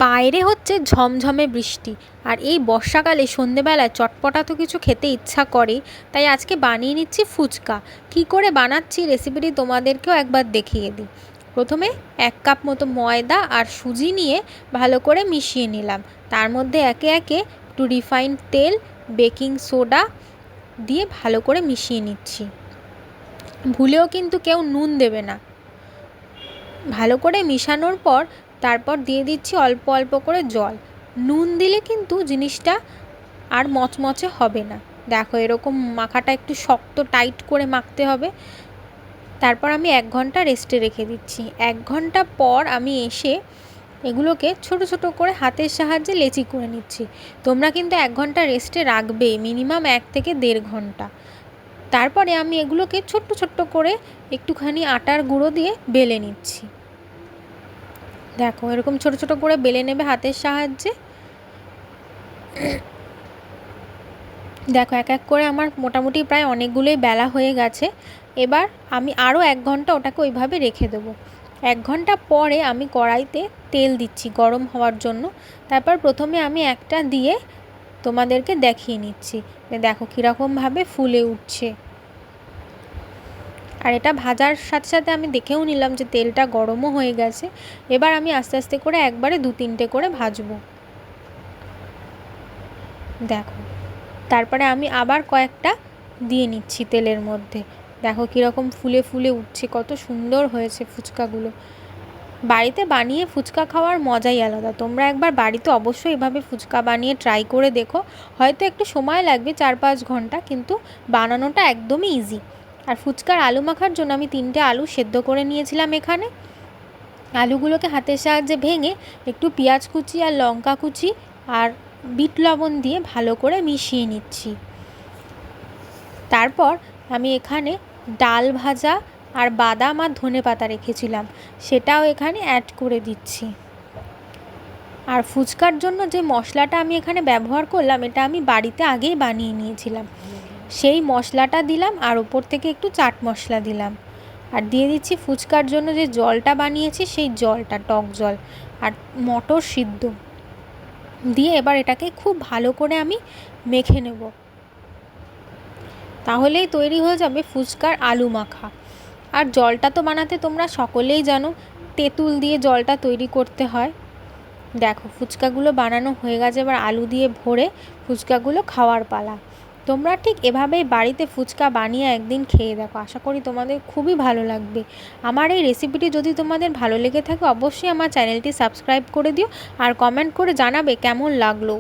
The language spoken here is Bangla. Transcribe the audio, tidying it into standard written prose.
বাইরে হচ্ছে ঝমঝমে বৃষ্টি, আর এই বর্ষাকালে সন্ধেবেলায় চটপটা তো কিছু খেতে ইচ্ছা করে। তাই আজকে বানিয়ে নিচ্ছি ফুচকা। কি করে বানাচ্ছি রেসিপিটি তোমাদেরকেও একবার দেখিয়ে দিই। প্রথমে 1 কাপ মতো ময়দা আর সুজি নিয়ে ভালো করে মিশিয়ে নিলাম। তার মধ্যে একে একে একটু রিফাইন্ড তেল, বেকিং সোডা দিয়ে ভালো করে মিশিয়ে নিচ্ছি। ভুলেও কিন্তু কেউ নুন দেবে না। ভালো করে মিশানোর পর তারপর দিয়ে দিচ্ছি অল্প অল্প করে জল। নুন দিলে কিন্তু জিনিসটা আর মচমচে হবে না। দেখো এরকম মাখাটা একটু শক্ত টাইট করে মাখতে হবে। তারপর আমি 1 ঘন্টা রেস্টে রেখে দিচ্ছি। 1 ঘন্টা পর আমি এসে এগুলোকে ছোট ছোট করে হাতের সাহায্যে লেচি করে নিচ্ছি। তোমরা কিন্তু 1 ঘন্টা রেস্টে রাখবেই, মিনিমাম 1 থেকে 1.5 ঘন্টা। তারপরে আমি এগুলোকে ছোট্ট ছোট্ট করে একটুখানি আটার গুঁড়ো দিয়ে বেলে নিচ্ছি। দেখো এরকম ছোট ছোট করে বেলে নেবে হাতের সাহায্যে। দেখো এক এক করে আমার মোটামুটি প্রায় অনেকগুলোই বেলা হয়ে গেছে। এবার আমি আরও 1 ঘন্টা ওটাকে ওইভাবে রেখে দেবো। 1 ঘন্টা পরে আমি কড়াইতে তেল দিচ্ছি গরম হওয়ার জন্য। তারপর প্রথমে আমি একটা দিয়ে তোমাদেরকে দেখিয়ে নিচ্ছি। দেখো কীরকমভাবে ফুলে উঠছে। আর এটা ভাজার সাথে সাথে আমি দেখেও নিলাম যে তেলটা গরমও হয়ে গেছে। এবার আমি আস্তে আস্তে করে একবারে 2-3টে করে ভাজবো। দেখো তারপরে আমি আবার কয়েকটা দিয়ে নিচ্ছি তেলের মধ্যে। দেখো কীরকম ফুলে ফুলে উঠছে, কত সুন্দর হয়েছে ফুচকাগুলো। বাড়িতে বানিয়ে ফুচকা খাওয়ার মজাই আলাদা। তোমরা একবার বাড়িতে অবশ্যই এভাবে ফুচকা বানিয়ে ট্রাই করে দেখো। হয়তো একটু সময় লাগবে 4-5 ঘন্টা, কিন্তু বানানোটা একদমই ইজি। আর ফুচকার আলু মাখার জন্য আমি 3টে আলু সেদ্ধ করে নিয়েছিলাম এখানে। আলুগুলোকে হাতের সাহায্যে ভেঙে একটু পেঁয়াজ কুচি আর লঙ্কা কুচি আর বিট লবণ দিয়ে ভালো করে মিশিয়ে নিচ্ছি। তারপর আমি এখানে ডাল ভাজা আর বাদাম আর ধনেপাতা রেখেছিলাম, সেটাও এখানে অ্যাড করে দিচ্ছি। আর ফুচকার জন্য যে মশলাটা আমি এখানে ব্যবহার করলাম, এটা আমি বাড়িতে আগেই বানিয়ে নিয়েছিলাম। সেই মশলাটা দিলাম আর ওপর থেকে একটু চাট মশলা দিলাম। আর দিয়ে দিচ্ছি ফুচকার জন্য যে জলটা বানিয়েছি সেই জলটা, টক জল আর মটর সিদ্ধ দিয়ে এবার এটাকে খুব ভালো করে আমি মেখে নেব। তাহলেই তৈরি হয়ে যাবে ফুচকার আলু মাখা। আর জলটা তো বানাতে তোমরা সকলেই জানো, তেঁতুল দিয়ে জলটা তৈরি করতে হয়। দেখো ফুচকাগুলো বানানো হয়ে গেছে, এবার আলু দিয়ে ভরে ফুচকাগুলো খাওয়ার পালা। তোমরা ঠিক এভাবেই বাড়িতে ফুচকা বানিয়ে একদিন খেয়ে দেখো, আশা করি তোমাদের খুবই ভালো লাগবে। আমার এই রেসিপিটি যদি তোমাদের ভালো লেগে থাকে অবশ্যই আমার চ্যানেলটি সাবস্ক্রাইব করে দিও আর কমেন্ট করে জানাবে কেমন লাগলো।